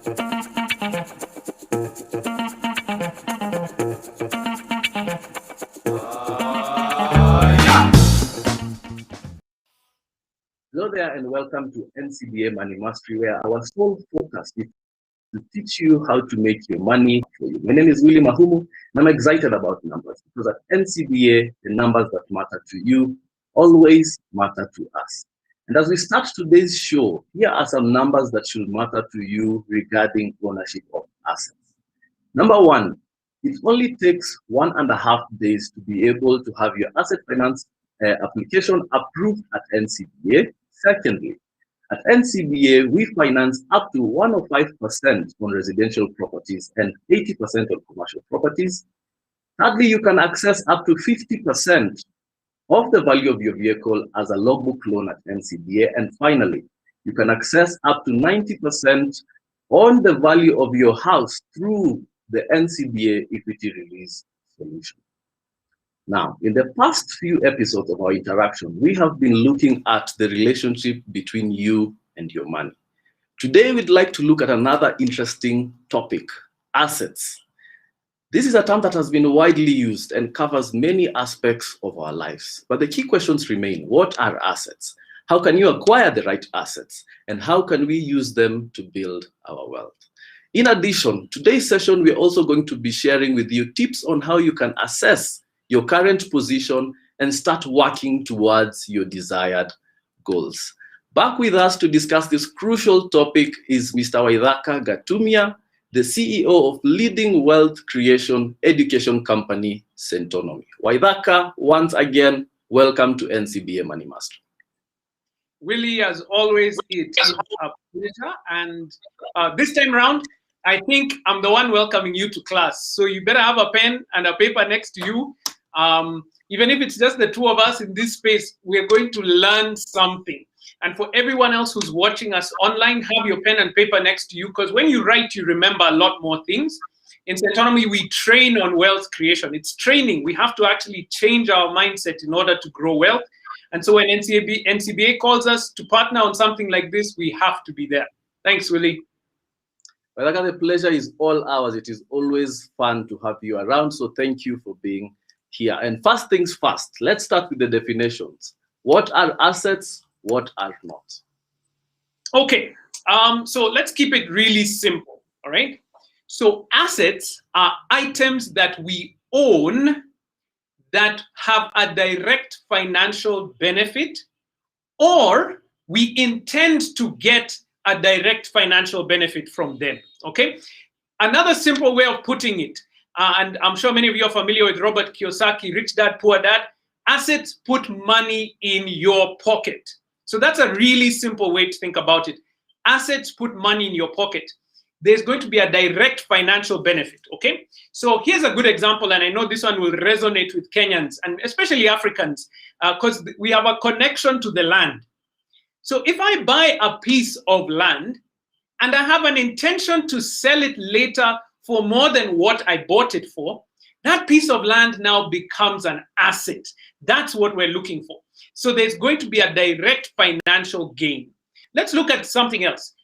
Hello there and welcome to NCBA Money Mastery, where our sole focus is to teach you how to make your money for you. My name is Willy Mahumu and I'm excited about numbers because at NCBA, the numbers that matter to you always matter to us. And as we start today's show, here are some numbers that should matter to you regarding ownership of assets. Number one, it only takes 1.5 days to be able to have your asset finance application approved at NCBA. Secondly, at NCBA, we finance up to 105% on residential properties and 80% on commercial properties. Thirdly, you can access up to 50% of the value of your vehicle as a logbook loan at NCBA. And finally, you can access up to 90% on the value of your house through the NCBA equity release solution. Now, in the past few episodes of our interaction, we have been looking at the relationship between you and your money. Today, we'd like to look at another interesting topic, assets. This is a term that has been widely used and covers many aspects of our lives. But the key questions remain: what are assets? How can you acquire the right assets? And how can we use them to build our wealth? In addition, today's session, we're also going to be sharing with you tips on how you can assess your current position and start working towards your desired goals. Back with us to discuss this crucial topic is Mr. Waithaka Gatumia, the CEO of leading wealth creation education company, Centonomy. Waithaka, once again, welcome to NCBA Money Master. Willy, as always, it's a pleasure. And this time around, I think I'm the one welcoming you to class. So you better have a pen and a paper next to you. Even if it's just the two of us in this space, we're going to learn something. And for everyone else who's watching us online, have your pen and paper next to you, because when you write, you remember a lot more things. In Centonomy, we train on wealth creation. It's training. We have to actually change our mindset in order to grow wealth. And so when NCBA calls us to partner on something like this, we have to be there. Thanks, Willy. Well, the pleasure is all ours. It is always fun to have you around. So thank you for being here. And first things first, let's start with the definitions. What are assets? What are not? Okay, so let's keep it really simple, all right? So assets are items that we own that have a direct financial benefit, or we intend to get a direct financial benefit from them, okay? Another simple way of putting it, and I'm sure many of you are familiar with Robert Kiyosaki, Rich Dad, Poor Dad. Assets put money in your pocket. So that's a really simple way to think about it. Assets put money in your pocket. There's going to be a direct financial benefit, okay? So here's a good example, and I know this one will resonate with Kenyans, and especially Africans, because we have a connection to the land. So if I buy a piece of land, and I have an intention to sell it later for more than what I bought it for, that piece of land now becomes an asset. That's what we're looking for. So there's going to be a direct financial gain. Let's look at something else.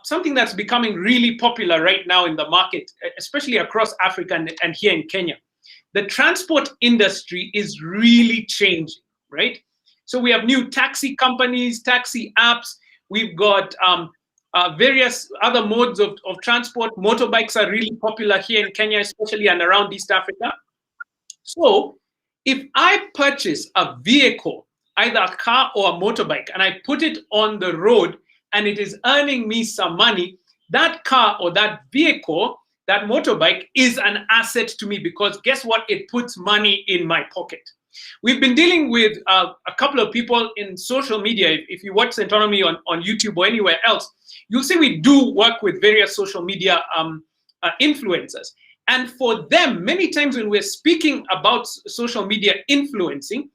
Something that's becoming really popular right now in the market, especially across Africa and here in Kenya. The transport industry is really changing, right? So we have new taxi companies, taxi apps. We've got various other modes of transport. Motorbikes are really popular here in Kenya, especially and around East Africa. So if I purchase a vehicle, either a car or a motorbike, and I put it on the road and it is earning me some money, that car or that vehicle, that motorbike is an asset to me, because guess what? It puts money in my pocket. We've been dealing with a couple of people in social media. If you watch Centonomy on YouTube or anywhere else, you'll see we do work with various social media influencers. And for them, many times when we're speaking about social media influencing,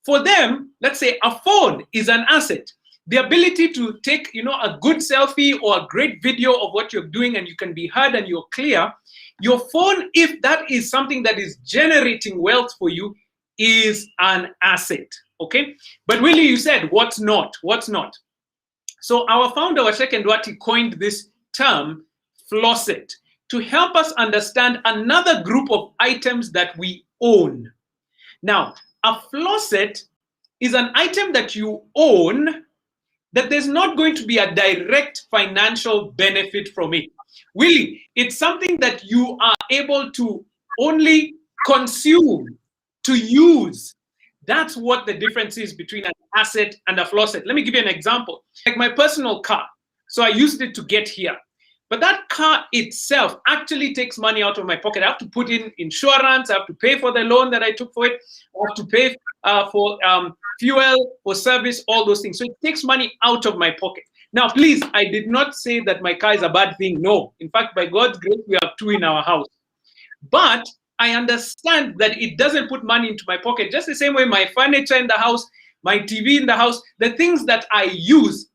for them, let's say a phone is an asset. The ability to take, a good selfie or a great video of what you're doing and you can be heard and you're clear. Your phone, if that is something that is generating wealth for you, is an asset, okay? But Willy, you said, what's not? What's not? So our founder, Waithaka Gatumia, coined this term, Flosset to help us understand another group of items that we own. Now, a flosset is an item that you own that there's not going to be a direct financial benefit from it. Willie, it's something that you are able to only consume, to use. That's what the difference is between an asset and a flosset. Let me give you an example. Like my personal car. So I used it to get here. But that car itself actually takes money out of my pocket. I have to put in insurance. I have to pay for the loan that I took for it. I have to pay for fuel, for service, all those things. So it takes money out of my pocket. Now, please, I did not say that my car is a bad thing. No. In fact, by God's grace, we have 2 in our house. But I understand that it doesn't put money into my pocket. Just the same way my furniture in the house, my TV in the house, the things that I use,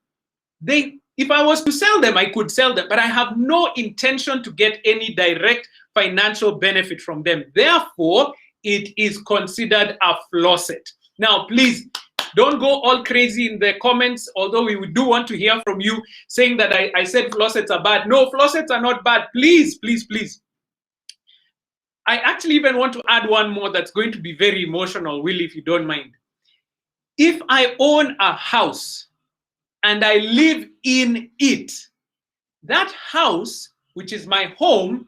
if I was to sell them, I could sell them, but I have no intention to get any direct financial benefit from them. Therefore, it is considered a flosset. Now, please, don't go all crazy in the comments, although we do want to hear from you saying that I said flossets are bad. No, flossets are not bad. Please, please, please. I actually even want to add one more that's going to be very emotional, Willie, if you don't mind. If I own a house and I live in it, that house, which is my home,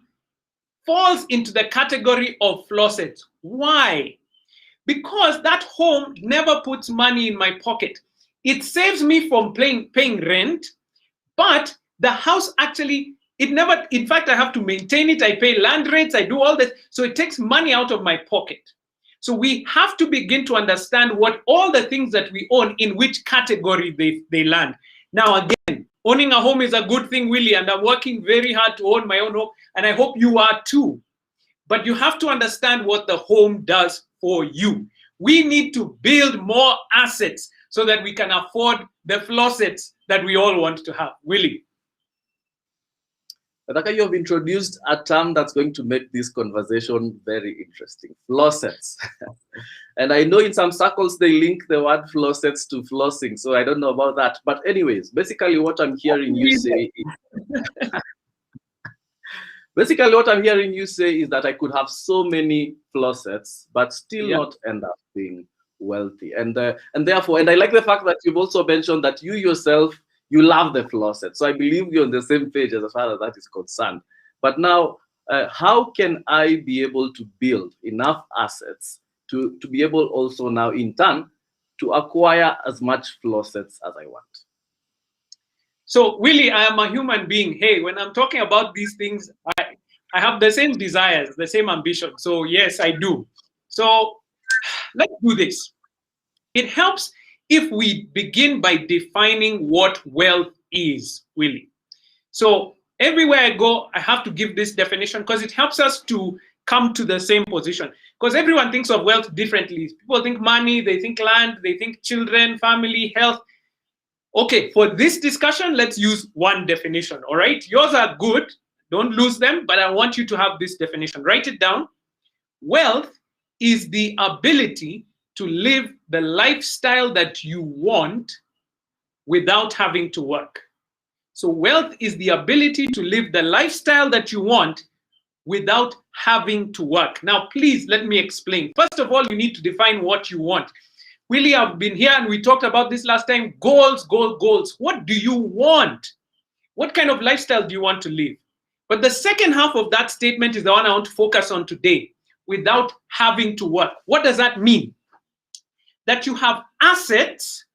falls into the category of flossets. Why? Because that home never puts money in my pocket. It saves me from paying rent, but the house actually, it never, in fact, I have to maintain it. I pay land rates, I do all that. So it takes money out of my pocket. So we have to begin to understand what all the things that we own, in which category they land. Now, again, owning a home is a good thing, Willie, and I'm working very hard to own my own home, and I hope you are too. But you have to understand what the home does for you. We need to build more assets so that we can afford the flossets that we all want to have. Willie. Waithaka, you have introduced a term that's going to make this conversation very interesting. Flossets. And I know in some circles they link the word flossets to flossing, so I don't know about that. But anyways, basically what I'm hearing you say is, basically what I'm hearing you say is that I could have so many flossets, but still not end up being wealthy. And therefore, and I like the fact that you've also mentioned that you yourself, you love the flosset. So I believe you're on the same page as far as that is concerned. But now, how can I be able to build enough assets to be able also now in turn to acquire as much flossets as I want? So Willie, I am a human being. Hey, when I'm talking about these things, I have the same desires, the same ambition. So yes, I do. So let's do this. It helps if we begin by defining what wealth is, Willie. So everywhere I go, I have to give this definition because it helps us to come to the same position. Because everyone thinks of wealth differently. People think money, they think land, they think children, family, health. Okay, for this discussion, let's use one definition, all right? Yours are good, don't lose them, but I want you to have this definition. Write it down. Wealth is the ability to live the lifestyle that you want without having to work. So wealth is the ability to live the lifestyle that you want without having to work. Now, please let me explain. First of all, you need to define what you want. Willie, I've been here and we talked about this last time. Goals, goals. What do you want? What kind of lifestyle do you want to live? But the second half of that statement is the one I want to focus on today. Without having to work. What does that mean? That you have assets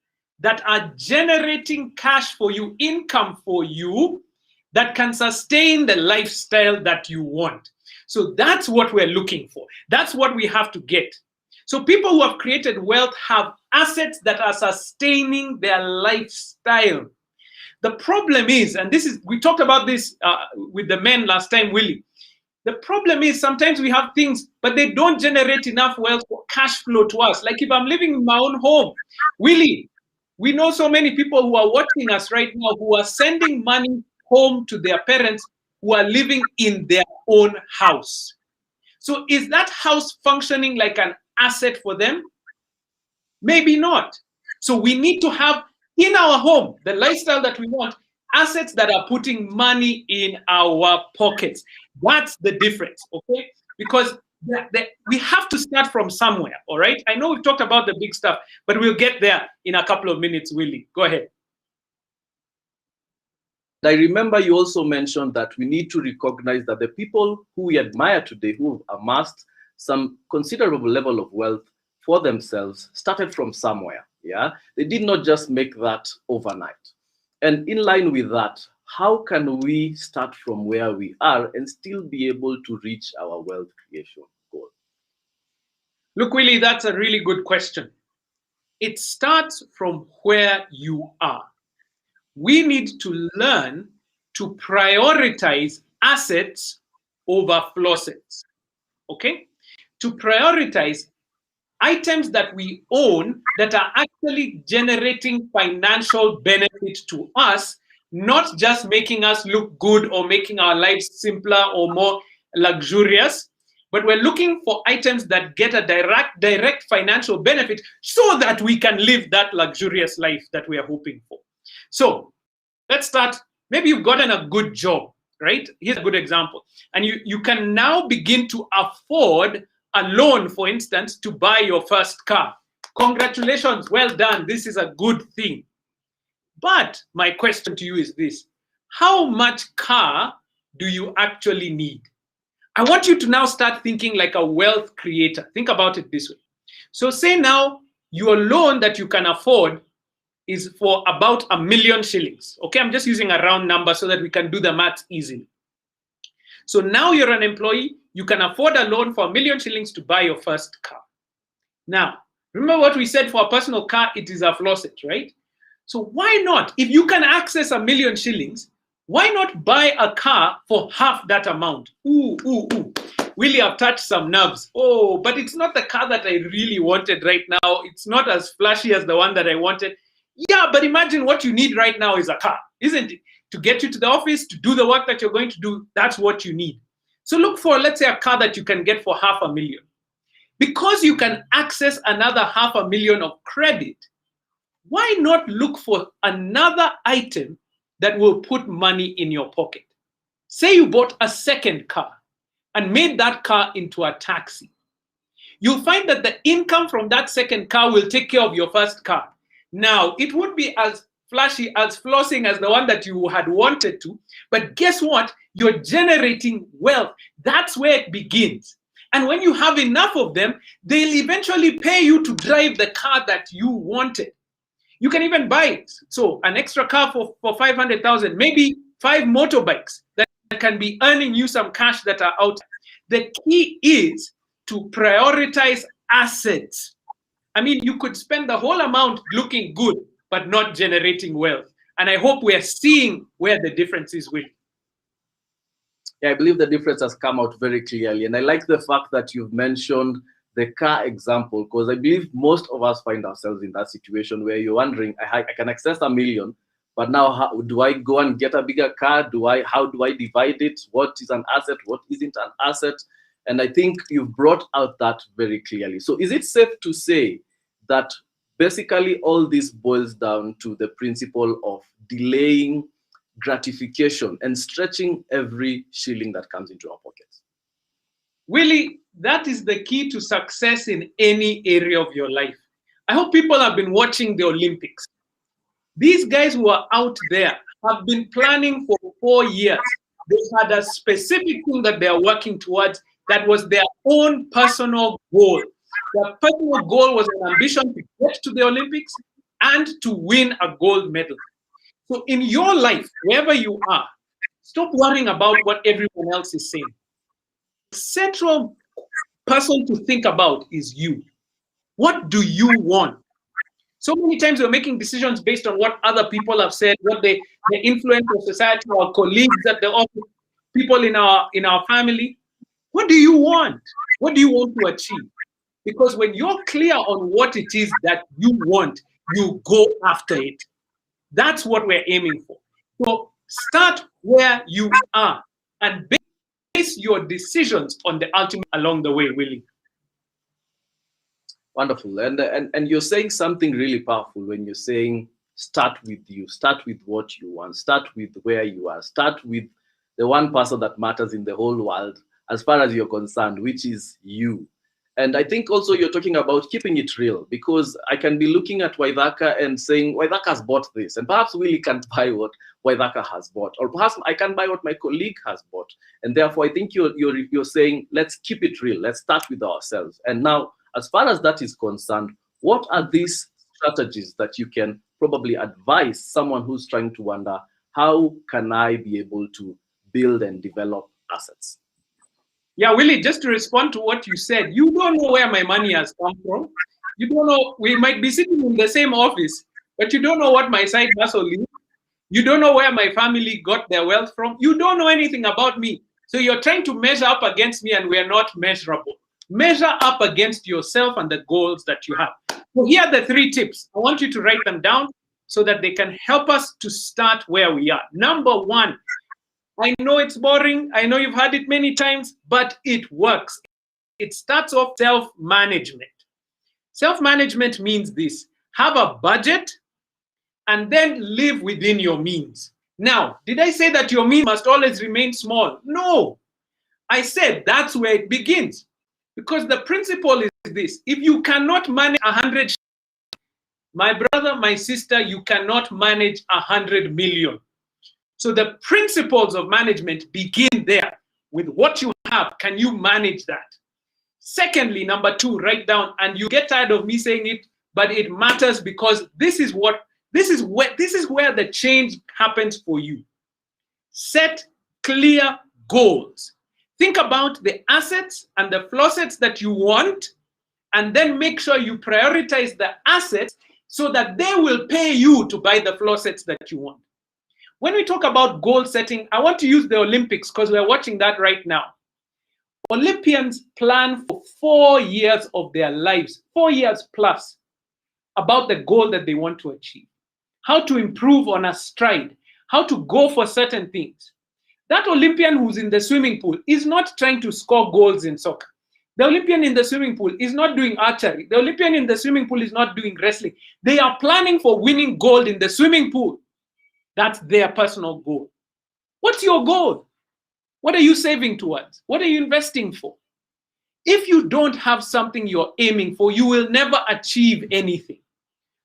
that are generating cash for you, income for you, that can sustain the lifestyle that you want. So that's what we're looking for. That's what we have to get. So people who have created wealth have assets that are sustaining their lifestyle. The problem is, and this is, we talked about this with the men last time, Willie. The problem is sometimes we have things, but they don't generate enough wealth for cash flow to us. Like if I'm living in my own home, Willie, we know so many people who are watching us right now who are sending money home to their parents who are living in their own house. So is that house functioning like an asset for them? Maybe not. So we need to have in our home the lifestyle that we want, assets that are putting money in our pockets. That's the difference, okay? Because we have to start from somewhere, all right? I know we've talked about the big stuff, but we'll get there in a couple of minutes, Willy. Go ahead. I remember you also mentioned that we need to recognize that the people who we admire today, who have amassed some considerable level of wealth for themselves, started from somewhere. Yeah, they did not just make that overnight. And in line with that, how can we start from where we are and still be able to reach our wealth creation goal? Look, Willy, that's a really good question. It starts from where you are. We need to learn to prioritize assets over flossets, okay? To prioritize items that we own that are actually generating financial benefit to us, not just making us look good or making our lives simpler or more luxurious, but we're looking for items that get a direct financial benefit so that we can live that luxurious life that we are hoping for. So let's start. Maybe you've gotten a good job, right? Here's a good example. And you can now begin to afford a loan, for instance, to buy your first car. Congratulations, well done. This is a good thing. But my question to you is this: how much car do you actually need? I want you to now start thinking like a wealth creator. Think about it this way. So say now your loan that you can afford is for about 1 million shillings. Okay, I'm just using a round number so that we can do the math easily. So now you're an employee, you can afford a loan for 1 million shillings to buy your first car. Now, remember what we said for a personal car, it is a flosset, right? So why not, if you can access 1 million shillings, why not buy a car for half that amount? Willy, I've touched some nerves. Oh, but it's not the car that I really wanted right now. It's not as flashy as the one that I wanted. Yeah, but imagine what you need right now is a car, isn't it? To get you to the office, to do the work that you're going to do, that's what you need. So look for, let's say, a car that you can get for 500,000. Because you can access another 500,000 of credit, why not look for another item that will put money in your pocket? Say you bought a second car and made that car into a taxi. You'll find that the income from that second car will take care of your first car. Now, it won't be as flashy, as flossing as the one that you had wanted to, but guess what? You're generating wealth. That's where it begins. And when you have enough of them, they'll eventually pay you to drive the car that you wanted. You can even buy it. So an extra car for 500,000, maybe 5 motorbikes that can be earning you some cash that are out. The key is to prioritize assets. I mean, you could spend the whole amount looking good, but not generating wealth. And I hope we're seeing where the difference is with. Yeah, I believe the difference has come out very clearly. And I like the fact that you've mentioned the car example, because I believe most of us find ourselves in that situation where you're wondering, I can access 1 million, but now how do I go and get a bigger car? How do I divide it? What is an asset? What isn't an asset? And I think you've brought out that very clearly. So is it safe to say that basically all this boils down to the principle of delaying gratification and stretching every shilling that comes into our pockets? Willy, that is the key to success in any area of your life. I hope people have been watching the Olympics. These guys who are out there have been planning for 4 years. They had a specific thing that they are working towards that was their own personal goal. Their personal goal was an ambition to get to the Olympics and to win a gold medal. So in your life, wherever you are, stop worrying about what everyone else is saying. The central person to think about is you. What do you want? So many times we're making decisions based on what other people have said, what the influence of society, our colleagues at the office, people in our family. What do you want? What do you want to achieve? Because when you're clear on what it is that you want, you go after it. That's what we're aiming for. So start where you are and base your decisions on the ultimate along the way, Willy. Wonderful. And you're saying something really powerful when you're saying start with you. Start with what you want. Start with where you are. Start with the one person that matters in the whole world as far as you're concerned, which is you. And I think also you're talking about keeping it real, because I can be looking at Waithaka and saying, Waithaka has bought this, and perhaps Willy can't buy what Waithaka has bought, or perhaps I can buy what my colleague has bought. And therefore, I think you're saying, let's keep it real. Let's start with ourselves. And now, as far as that is concerned, what are these strategies that you can probably advise someone who's trying to wonder, how can I be able to build and develop assets? Yeah, Willy, just to respond to what you said, you don't know where my money has come from. You don't know, we might be sitting in the same office, but you don't know what my side hustle is. You don't know where my family got their wealth from. You don't know anything about me. So you're trying to measure up against me, and we're not measurable. Measure up against yourself and the goals that you have. So here are the 3 tips. I want you to write them down so that they can help us to start where we are. Number 1, I know it's boring. I know you've heard it many times, but it works. It starts off self-management. Self-management means this: have a budget and then live within your means. Now, did I say that your means must always remain small? No. I said that's where it begins. Because the principle is this: if you cannot manage 100, my brother, my sister, you cannot manage 100 million. So the principles of management begin there. With what you have, can you manage that? Secondly, number 2, write down, and you get tired of me saying it, but it matters, because this is where the change happens for you. Set clear goals. Think about the assets and the flosets that you want, and then make sure you prioritize the assets so that they will pay you to buy the flosets that you want. When we talk about goal setting, I want to use the Olympics because we're watching that right now. Olympians plan for 4 years of their lives, 4 years plus, about the goal that they want to achieve, how to improve on a stride, how to go for certain things. That Olympian who's in the swimming pool is not trying to score goals in soccer. The Olympian in the swimming pool is not doing archery. The Olympian in the swimming pool is not doing wrestling. They are planning for winning gold in the swimming pool. That's their personal goal. What's your goal? What are you saving towards? What are you investing for? If you don't have something you're aiming for, you will never achieve anything.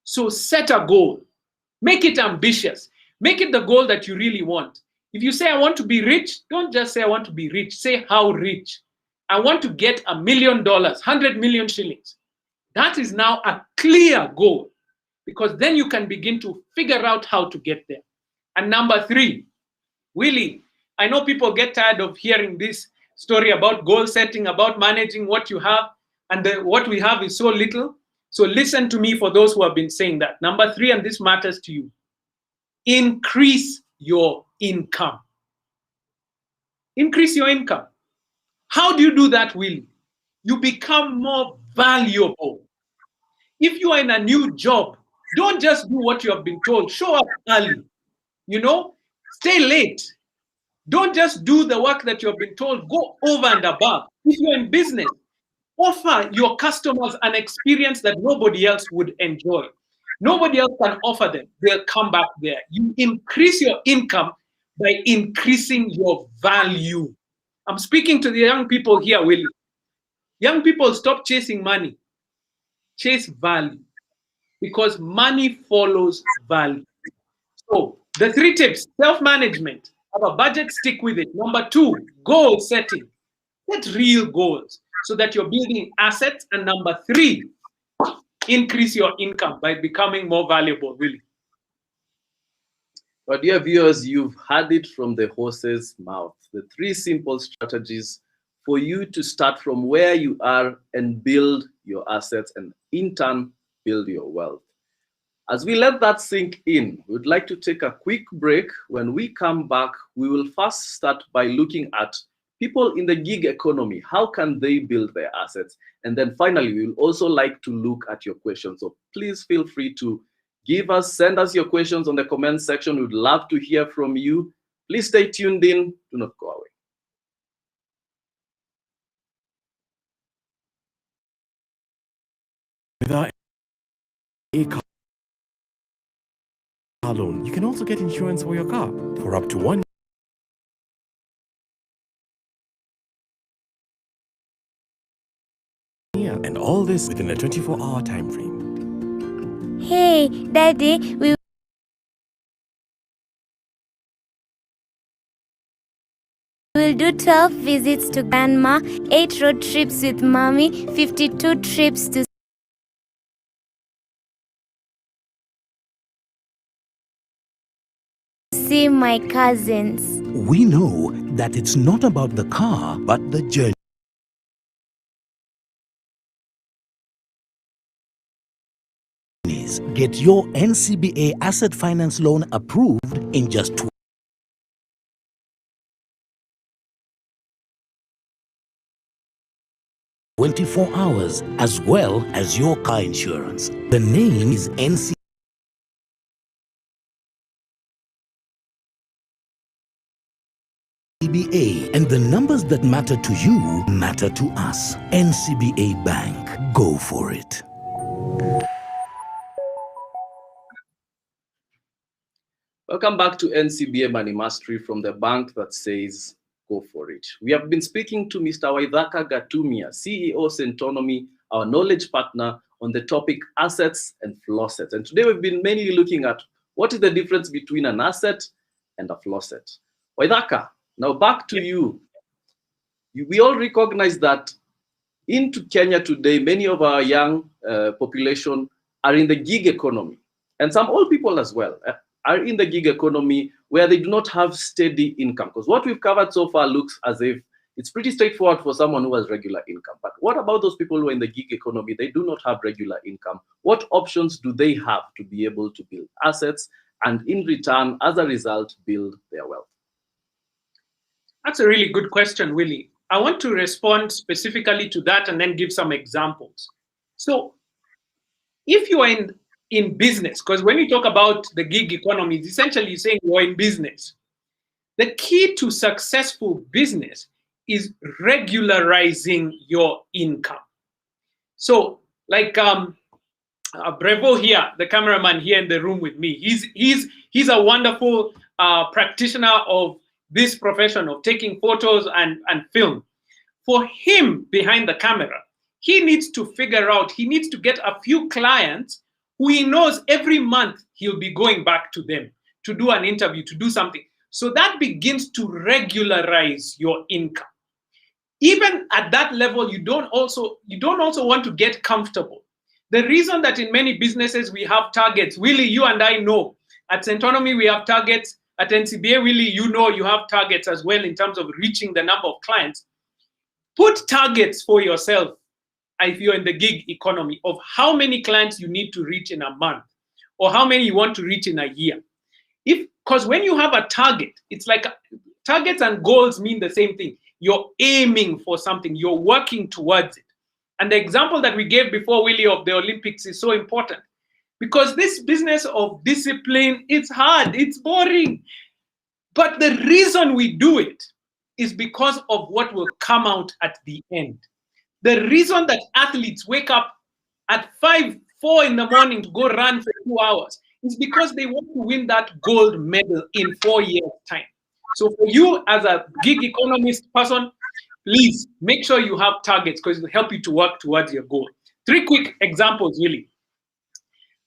So set a goal. Make it ambitious. Make it the goal that you really want. If you say, I want to be rich, don't just say, I want to be rich. Say, how rich? I want to get $1 million, 100 million shillings. That is now a clear goal, because then you can begin to figure out how to get there. And number 3, Willy, I know people get tired of hearing this story about goal setting, about managing what you have, and what we have is so little. So listen to me, for those who have been saying that. Number 3, and this matters to you: increase your income. Increase your income. How do you do that, Willy? You become more valuable. If you are in a new job, don't just do what you have been told. Show up early. Stay late. Don't just do the work that you have been told. Go over and above. If you're in business, offer your customers an experience that nobody else would enjoy. Nobody else can offer them. They'll come back there. You increase your income by increasing your value. I'm speaking to the young people here, Willy. Young people, stop chasing money. Chase value, because money follows value. So the 3 tips: self-management, have a budget, stick with it. Number 2, goal setting. Set real goals so that you're building assets. And number 3, increase your income by becoming more valuable, Willy. But dear viewers, you've heard it from the horse's mouth. The 3 simple strategies for you to start from where you are and build your assets, and in turn, build your wealth. As we let that sink in, we'd like to take a quick break. When we come back, we will first start by looking at people in the gig economy. How can they build their assets? And then finally, we will also like to look at your questions. So please feel free to send us your questions on the comment section. We'd love to hear from you. Please stay tuned in. Do not go away. Without car loan. You can also get insurance for your car for up to 1 year, and all this within a 24-hour time frame. Hey, Daddy, we will do 12 visits to Grandma, 8 road trips with Mommy, 52 trips to see my cousins. We know that it's not about the car, but the journey. Get your NCBA asset finance loan approved in just 24 hours, as well as your car insurance. The name is NCBA, and the numbers that matter to you matter to us. NCBA Bank. Go for it. Welcome back to NCBA Money Mastery from the bank that says go for it. We have been speaking to Mr. Waithaka Gatumia, CEO Centonomy, our knowledge partner, on the topic assets and flossets. And today we've been mainly looking at what is the difference between an asset and a flosset. Waithaka, now back to you. We all recognize that into Kenya today, many of our young population are in the gig economy, and some old people as well are in the gig economy where they do not have steady income. Because what we've covered so far looks as if it's pretty straightforward for someone who has regular income. But what about those people who are in the gig economy? They do not have regular income. What options do they have to be able to build assets and in return, as a result, build their wealth? That's a really good question, Willie. I want to respond specifically to that and then give some examples. So if you are in business, because when you talk about the gig economy, it's essentially saying you're in business. The key to successful business is regularizing your income. So like Brevo here, the cameraman here in the room with me, he's a wonderful practitioner of this profession of taking photos and film. For him behind the camera, he needs to figure out, he needs to get a few clients who he knows every month he'll be going back to them to do an interview, to do something. So that begins to regularize your income. Even at that level, you don't also want to get comfortable. The reason that in many businesses we have targets, Willie, you and I know, at Centonomy we have targets, at NCBA, Willie, you know you have targets as well in terms of reaching the number of clients. Put targets for yourself if you're in the gig economy of how many clients you need to reach in a month or how many you want to reach in a year. Because when you have a target, it's like targets and goals mean the same thing. You're aiming for something, you're working towards it. And the example that we gave before, Willie, of the Olympics is so important because this business of discipline, it's hard, it's boring. But the reason we do it is because of what will come out at the end. The reason that athletes wake up at 4 in the morning to go run for 2 hours is because they want to win that gold medal in 4 years' time. So for you as a gig economist person, please make sure you have targets because it will help you to work towards your goal. 3 quick examples, really.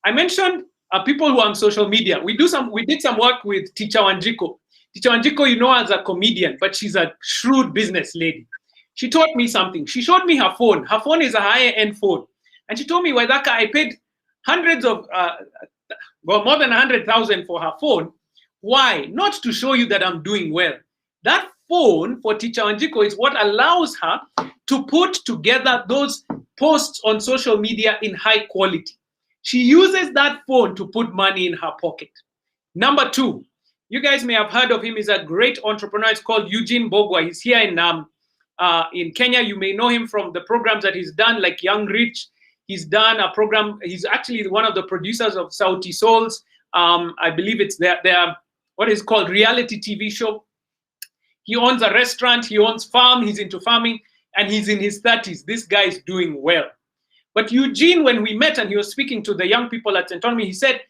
I mentioned people who are on social media. We did some work with Teacher Wanjiko. Teacher Wanjiko, you know, as a comedian, but she's a shrewd business lady. She taught me something. She showed me her phone. Her phone is a higher end phone. And she told me, Waithaka, I paid hundreds of, more than 100,000 for her phone. Why? Not to show you that I'm doing well. That phone for Teacher Wanjiko is what allows her to put together those posts on social media in high quality. She uses that phone to put money in her pocket. Number 2, you guys may have heard of him. He's a great entrepreneur. It's called Eugene Bogwa. He's here in Kenya. You may know him from the programs that he's done, like Young Rich. He's done a program. He's actually one of the producers of Sauti Souls. I believe it's their what is called reality TV show. He owns a restaurant. He owns farm. He's into farming, and he's in his 30s. This guy is doing well. But Eugene, when we met and he was speaking to the young people at Centonomy, he said,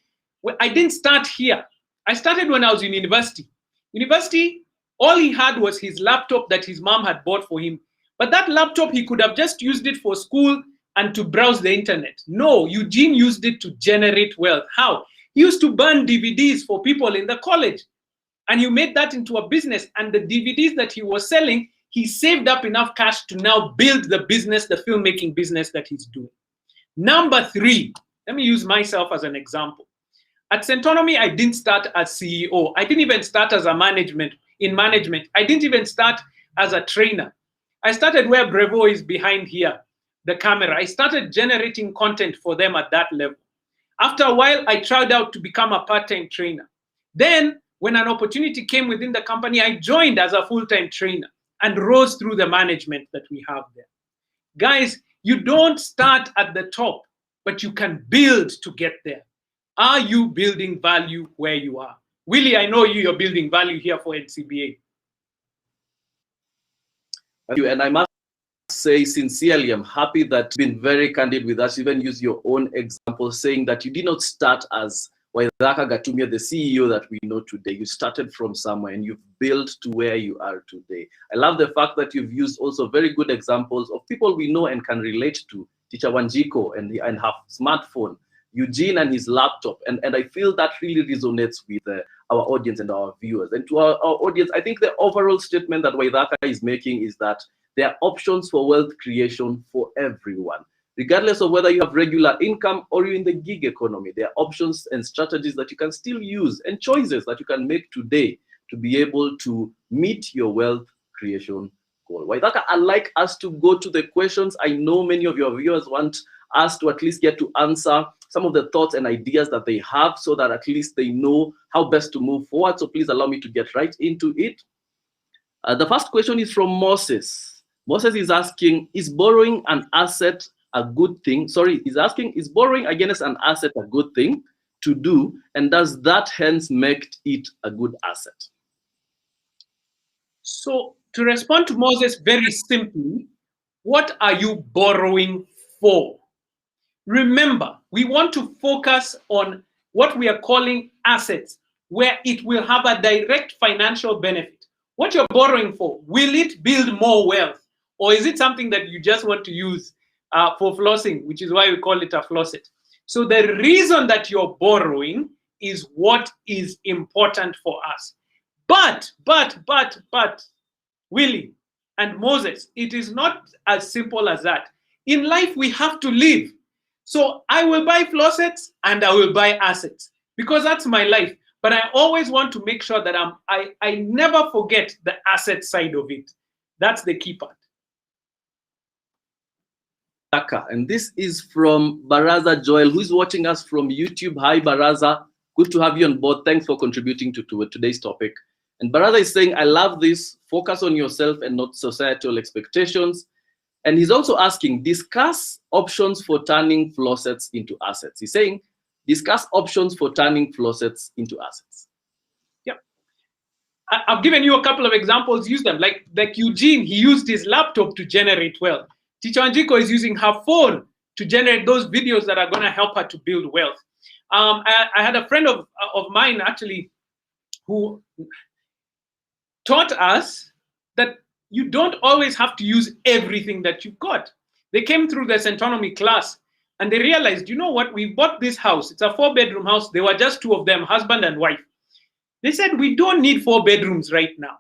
Well, I didn't start here. I started when I was in university. University, all he had was his laptop that his mom had bought for him. But that laptop, he could have just used it for school and to browse the internet. No, Eugene used it to generate wealth. How? He used to burn DVDs for people in the college. And he made that into a business. And the DVDs that he was selling, he saved up enough cash to now build the business, the filmmaking business that he's doing. Number 3, let me use myself as an example. At Centonomy, I didn't start as CEO. I didn't even start as in management. I didn't even start as a trainer. I started where Brevo is behind here, the camera. I started generating content for them at that level. After a while, I tried out to become a part-time trainer. Then, when an opportunity came within the company, I joined as a full-time trainer and rose through the management that we have there. Guys, you don't start at the top, but you can build to get there. Are you building value where you are? Willy, I know you're building value here for NCBA. Thank you. And I must say sincerely, I'm happy that you've been very candid with us, even use your own example, saying that you did not start as Waithaka Gatumia, the CEO that we know today. You started from somewhere and you've built to where you are today. I love the fact that you've used also very good examples of people we know and can relate to. Teacher Wanjiko and her smartphone, Eugene and his laptop. And I feel that really resonates with our audience and our viewers. And to our audience, I think the overall statement that Waithaka is making is that there are options for wealth creation for everyone. Regardless of whether you have regular income or you're in the gig economy, there are options and strategies that you can still use and choices that you can make today to be able to meet your wealth creation goal. Waithaka, I'd like us to go to the questions. I know many of your viewers want us to at least get to answer some of the thoughts and ideas that they have so that at least they know how best to move forward. So please allow me to get right into it. The first question is from Moses. Moses is asking, is borrowing an asset a good thing? Sorry, he's asking, is borrowing against an asset a good thing to do? And does that hence make it a good asset? So to respond to Moses very simply, what are you borrowing for? Remember, we want to focus on what we are calling assets, where it will have a direct financial benefit. What you're borrowing for, will it build more wealth? Or is it something that you just want to use for flossing, which is why we call it a flosset? So the reason that you're borrowing is what is important for us. But, Willy and Moses, it is not as simple as that. In life, we have to live. So I will buy flossets and I will buy assets because that's my life. But I always want to make sure that I never forget the asset side of it. That's the key part. And this is from Baraza Joel, who's watching us from YouTube. Hi, Baraza. Good to have you on board. Thanks for contributing to today's topic. And Baraza is saying, I love this. Focus on yourself and not societal expectations. And he's also asking, discuss options for turning flossets into assets. He's saying, discuss options for turning flossets into assets. Yeah. I've given you a couple of examples. Use them. Like Eugene, he used his laptop to generate wealth. Teacher Anjiko is using her phone to generate those videos that are going to help her to build wealth. I had a friend of mine actually who taught us that you don't always have to use everything that you've got. They came through the Centonomy class and they realized, you know what, we bought this house. It's a 4-bedroom house. There were just 2 of them, husband and wife. They said, we don't need 4 bedrooms right now.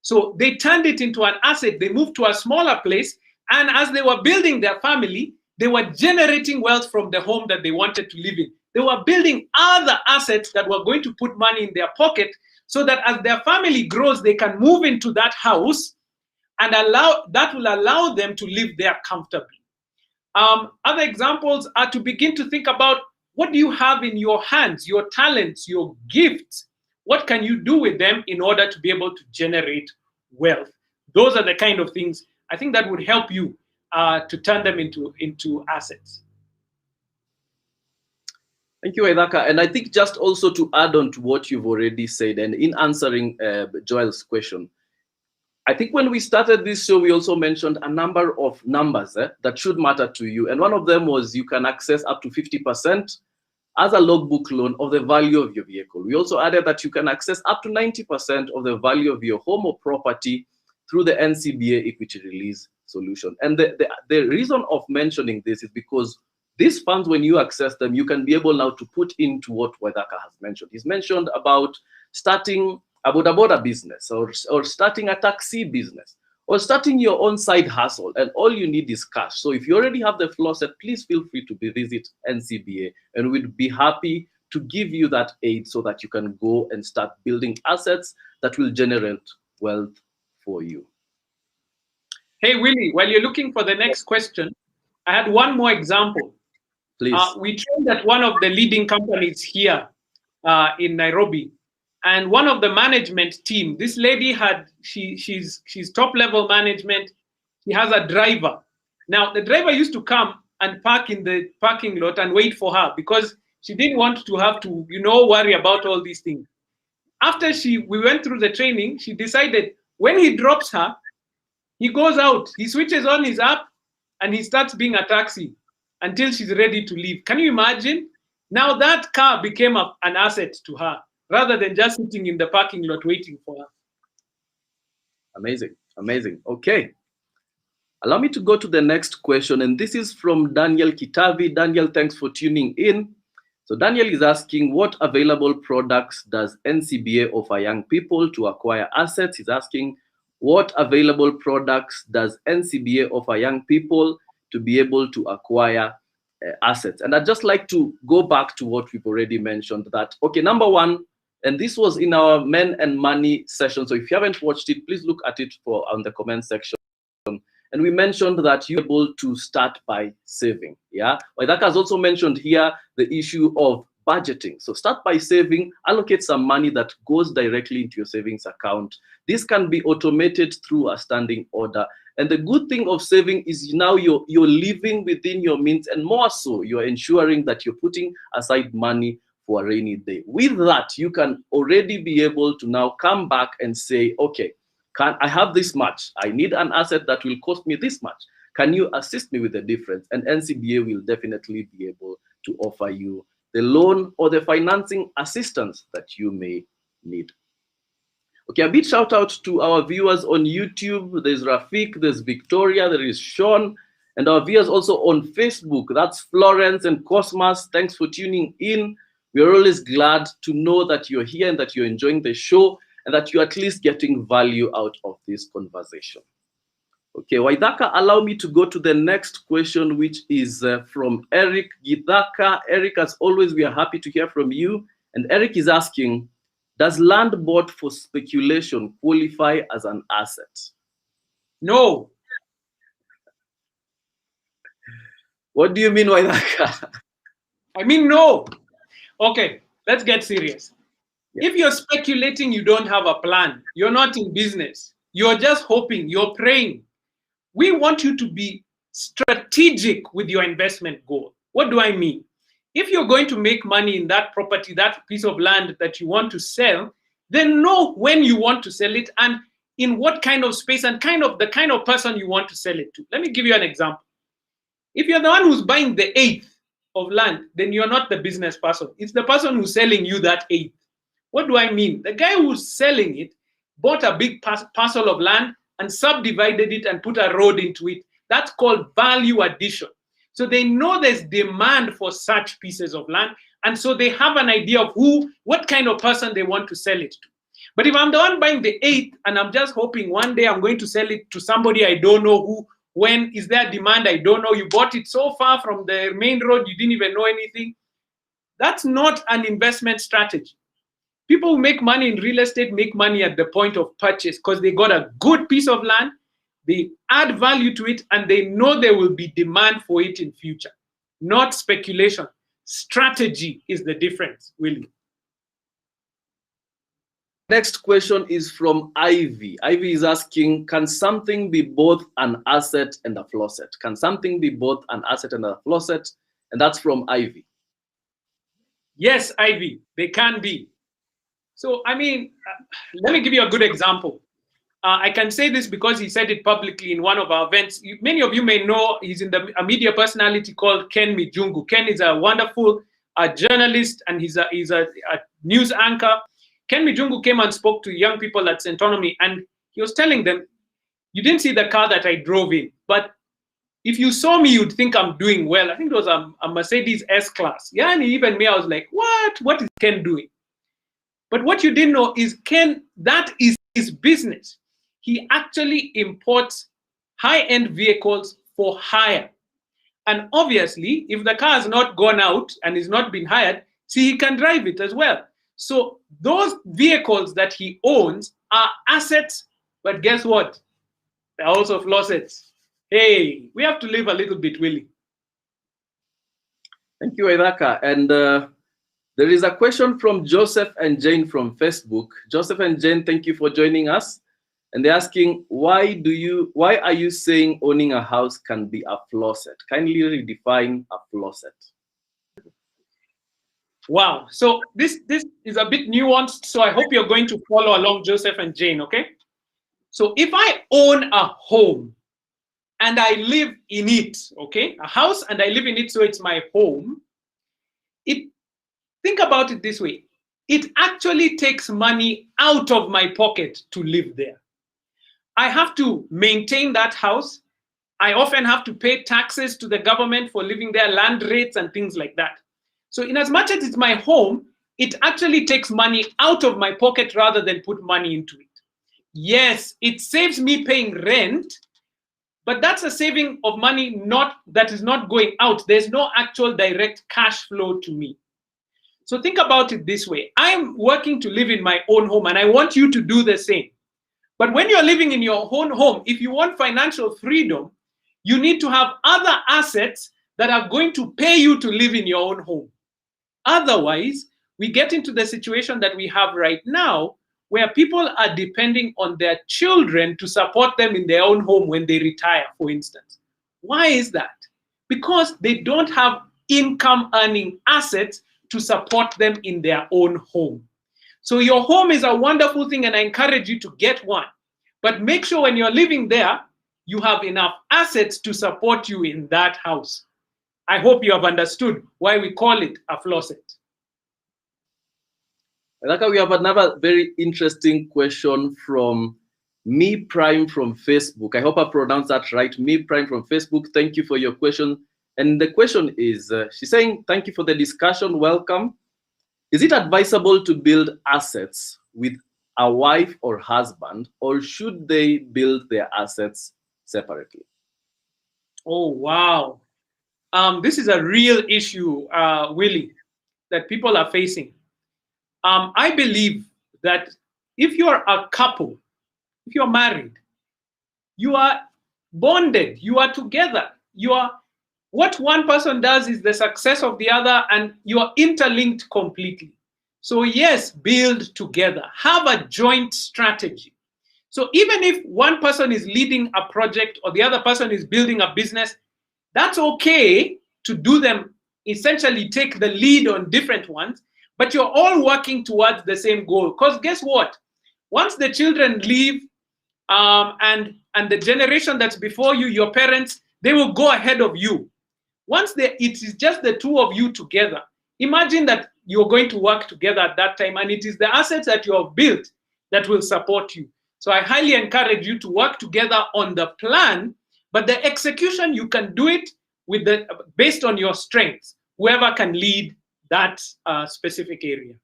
So they turned it into an asset. They moved to a smaller place. And as they were building their family, they were generating wealth from the home that they wanted to live in. They were building other assets that were going to put money in their pocket so that as their family grows, they can move into that house and that will allow them to live there comfortably. Other examples are to begin to think about, what do you have in your hands, your talents, your gifts? What can you do with them in order to be able to generate wealth? Those are the kind of things I think that would help you to turn them into assets. Thank you, Waithaka. And I think just also to add on to what you've already said, and in answering Joel's question, I think when we started this show, we also mentioned a number of numbers that should matter to you. And one of them was you can access up to 50% as a logbook loan of the value of your vehicle. We also added that you can access up to 90% of the value of your home or property through the NCBA equity release solution. And the reason of mentioning this is because these funds, when you access them, you can be able now to put into what Waithaka has mentioned. He's mentioned about starting a boda business, or starting a taxi business, or starting your own side hustle, and all you need is cash. So if you already have the Flosset, please feel free to visit NCBA, and we'd be happy to give you that aid so that you can go and start building assets that will generate wealth for you. Hey, Willie, while you're looking for the next question, I had one more example. Please. We trained at one of the leading companies here in Nairobi, and one of the management team, this lady she's top level management. She has a driver. Now the driver used to come and park in the parking lot and wait for her because she didn't want to have to, worry about all these things. After we went through the training, she decided when he drops her, he goes out, he switches on his app, and he starts being a taxi until she's ready to leave. Can you imagine? Now that car became an asset to her, rather than just sitting in the parking lot waiting for her. Amazing, amazing. Okay. Allow me to go to the next question, and this is from Daniel Kitavi. Daniel, thanks for tuning in. So Daniel is asking, what available products does NCBA offer young people to acquire assets? He's asking, what available products does NCBA offer young people to be able to acquire assets? And I'd just like to go back to what we've already mentioned, that, okay, number one, and this was in our Men and Money session. So if you haven't watched it, please look at it on the comment section. And we mentioned that you're able to start by saving. Yeah. Waithaka has also mentioned here the issue of budgeting. So start by saving, allocate some money that goes directly into your savings account. This can be automated through a standing order. And the good thing of saving is now you're living within your means, and more so, you're ensuring that you're putting aside money for a rainy day. With that, you can already be able to now come back and say, okay, I have this much. I need an asset that will cost me this much. Can you assist me with the difference? And NCBA will definitely be able to offer you the loan or the financing assistance that you may need. Okay, a big shout out to our viewers on YouTube. There's Rafik, there's Victoria, there is Sean, and our viewers also on Facebook. That's Florence and Cosmas. Thanks for tuning in. We're always glad to know that you're here and that you're enjoying the show and that you're at least getting value out of this conversation. Okay, Waithaka, allow me to go to the next question, which is from Eric Githaka. Eric, as always, we are happy to hear from you. And Eric is asking, does land bought for speculation qualify as an asset? No. What do you mean, Waithaka? I mean, no. Okay, let's get serious. Yeah. If you're speculating, you don't have a plan. You're not in business. You're just hoping, you're praying. We want you to be strategic with your investment goal. What do I mean? If you're going to make money in that property, that piece of land that you want to sell, then know when you want to sell it and in what kind of space and the kind of person you want to sell it to. Let me give you an example. If you're the one who's buying the eighth of land, then you're not the business person. It's the person who's selling you that eighth. What do I mean? The guy who's selling it bought a big parcel of land and subdivided it and put a road into it. That's called value addition. So they know there's demand for such pieces of land. And so they have an idea of what kind of person they want to sell it to. But if I'm the one buying the eighth and I'm just hoping one day I'm going to sell it to somebody I don't know who, when is there demand, I don't know. You bought it so far from the main road, you didn't even know anything. That's not an investment strategy. People who make money in real estate make money at the point of purchase because they got a good piece of land, they add value to it, and they know there will be demand for it in future. Not speculation. Strategy is the difference, Willie. Next question is from Ivy. Ivy is asking, can something be both an asset and a flosset? Can something be both an asset and a flosset? And that's from Ivy. Yes, Ivy, they can be. So, I mean, let me give you a good example. I can say this because he said it publicly in one of our events. Many of you may know he's a media personality called Ken Mijungu. Ken is a wonderful a journalist and he's a news anchor. Ken Mijungu came and spoke to young people at Centonomy, and he was telling them, you didn't see the car that I drove in, but if you saw me, you'd think I'm doing well. I think it was a Mercedes S-Class. Yeah, and even me, I was like, what is Ken doing? But what you didn't know is Ken, that is his business. He actually imports high-end vehicles for hire. And obviously, if the car has not gone out and is not been hired, see, he can drive it as well. So those vehicles that he owns are assets, but guess what? They're also flossets. Hey, we have to live a little bit, Willy. Thank you, Waithaka. And there is a question from Joseph and Jane from Facebook. Joseph and Jane, thank you for joining us. And they're asking, why are you saying owning a house can be a flosset? Kindly redefine a flosset. Wow. So this is a bit nuanced. So I hope you're going to follow along, Joseph and Jane, okay? So if I own a home and I live in it, okay? A house and I live in it, so it's my home. Think about it this way. It actually takes money out of my pocket to live there. I have to maintain that house. I often have to pay taxes to the government for living there, land rates and things like that. So in as much as it's my home, it actually takes money out of my pocket rather than put money into it. Yes, it saves me paying rent, but that's a saving of money that is not going out. There's no actual direct cash flow to me. So think about it this way. I'm working to live in my own home, and I want you to do the same. But when you're living in your own home, if you want financial freedom, you need to have other assets that are going to pay you to live in your own home. Otherwise, we get into the situation that we have right now, where people are depending on their children to support them in their own home when they retire, for instance. Why is that? Because they don't have income earning assets to support them in their own home. So your home is a wonderful thing, and I encourage you to get one. But make sure when you're living there, you have enough assets to support you in that house. I hope you have understood why we call it a flosset. Waithaka, we have another very interesting question from Me Prime from Facebook. I hope I pronounced that right. Me Prime from Facebook. Thank you for your question. And the question is, she's saying, thank you for the discussion. Welcome. Is it advisable to build assets with a wife or husband, or should they build their assets separately? Oh, wow. This is a real issue, Willy, that people are facing. I believe that if you're a couple, if you're married, you are bonded, you are together. What one person does is the success of the other, and you are interlinked completely. So yes, build together, have a joint strategy. So even if one person is leading a project or the other person is building a business, that's okay to do them, essentially take the lead on different ones, but you're all working towards the same goal. Because guess what? Once the children leave and the generation that's before you, your parents, they will go ahead of you. Once it is just the two of you together, imagine that you're going to work together at that time, and it is the assets that you have built that will support you. So I highly encourage you to work together on the plan, but the execution, you can do it based on your strengths, whoever can lead that specific area.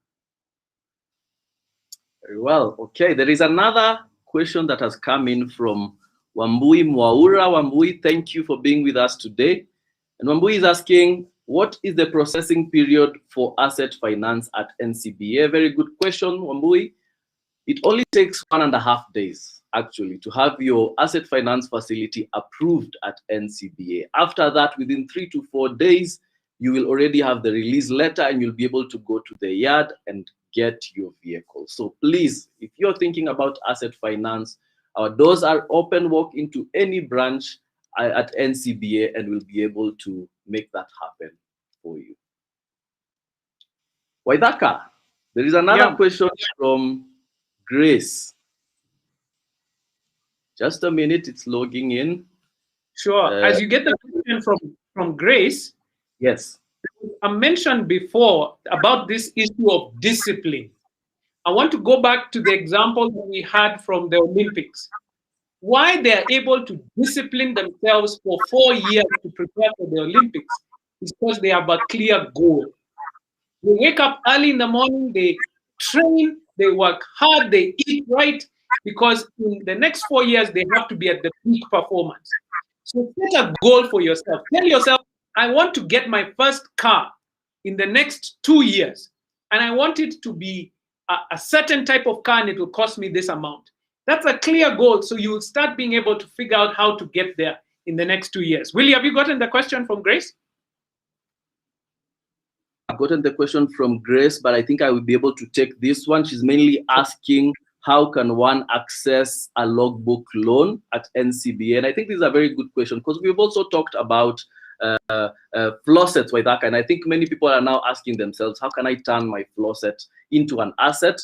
Very well. Okay, there is another question that has come in from Wambui Mwaura. Wambui, thank you for being with us today. And Wambui is asking, what is the processing period for asset finance at NCBA? Very good question, Wambui. It only takes 1.5 days, actually, to have your asset finance facility approved at NCBA. After that, within 3 to 4 days, you will already have the release letter and you'll be able to go to the yard and get your vehicle. So please, if you're thinking about asset finance, our doors are open. Walk into any branch at NCBA and we'll be able to make that happen for you. Waithaka, there is another question from Grace. Just a minute, it's logging in. Sure. As you get the question from Grace, yes, I mentioned before about this issue of discipline. I want to go back to the example that we had from the Olympics. Why they are able to discipline themselves for 4 years to prepare for the Olympics is because they have a clear goal. They wake up early in the morning, they train, they work hard, they eat right, because in the next 4 years, they have to be at the peak performance. So set a goal for yourself. Tell yourself, I want to get my first car in the next 2 years, and I want it to be a certain type of car, and it will cost me this amount. That's a clear goal, so you will start being able to figure out how to get there in the next 2 years. Willie, have you gotten the question from Grace? I've gotten the question from Grace, but I think I will be able to take this one. She's mainly asking, how can one access a logbook loan at NCBA? And I think this is a very good question, because we've also talked about Flossets, Waithaka, and I think many people are now asking themselves, how can I turn my Flosset into an asset?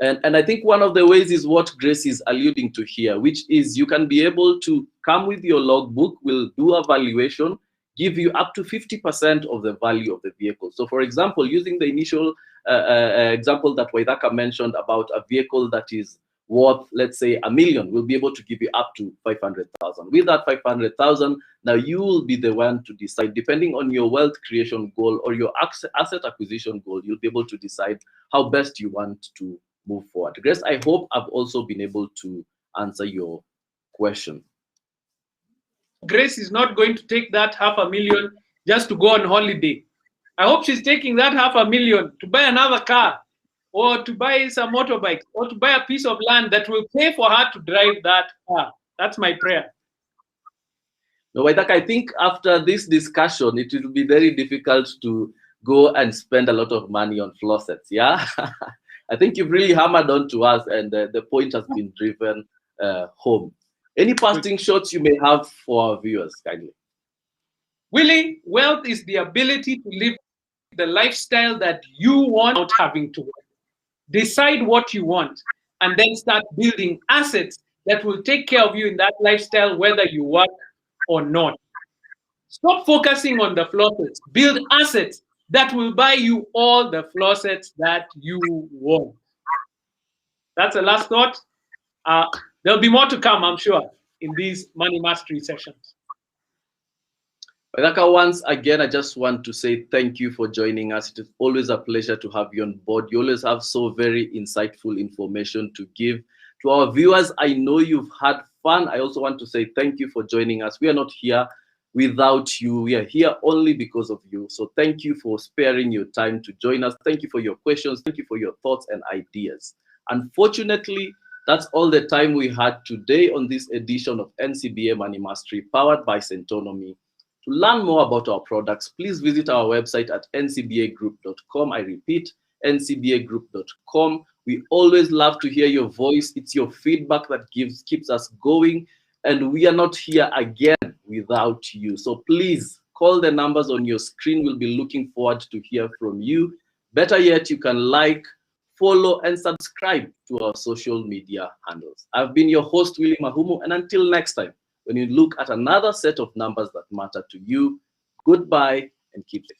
And I think one of the ways is what Grace is alluding to here, which is you can be able to come with your logbook, we'll do a valuation, give you up to 50% of the value of the vehicle. So for example, using the initial example that Waithaka mentioned about a vehicle that is worth, let's say, $1 million, we'll be able to give you up to 500,000. With that 500,000, now you will be the one to decide, depending on your wealth creation goal or your asset acquisition goal, you'll be able to decide how best you want to move forward. Grace, I hope I've also been able to answer your question. Grace is not going to take that $500,000 just to go on holiday. I hope she's taking that $500,000 to buy another car, or to buy some motorbike, or to buy a piece of land that will pay for her to drive that car. That's my prayer. No, Waithaka, I think after this discussion, it will be very difficult to go and spend a lot of money on Flossets, yeah? I think you've really hammered on to us, and the point has been driven home. Any parting shots you may have for our viewers, kindly? Willie, wealth is the ability to live the lifestyle that you want without having to work. Decide what you want, and then start building assets that will take care of you in that lifestyle, whether you work or not. Stop focusing on the Flossets. Build assets that will buy you all the Flossets that you want. That's the last thought. There'll be more to come, I'm sure, in these money mastery sessions. Waithaka, once again, I just want to say thank you for joining us. It is always a pleasure to have you on board. You always have so very insightful information to give to our viewers. I know you've had fun. I also want to say thank you for joining us. We are not here without you. We are here only because of you. So thank you for sparing your time to join us. Thank you for your questions. Thank you for your thoughts and ideas. Unfortunately, that's all the time we had today on this edition of NCBA Money Mastery, powered by Centonomy. To learn more about our products, please visit our website at ncbagroup.com. I repeat, ncbagroup.com. We always love to hear your voice. It's your feedback that keeps us going, and we are not here again without you. So please call the numbers on your screen. We'll be looking forward to hear from you. Better yet, you can like, follow, and subscribe to our social media handles. I've been your host, Willy Mahumu, and until next time, when you look at another set of numbers that matter to you, goodbye and keep safe.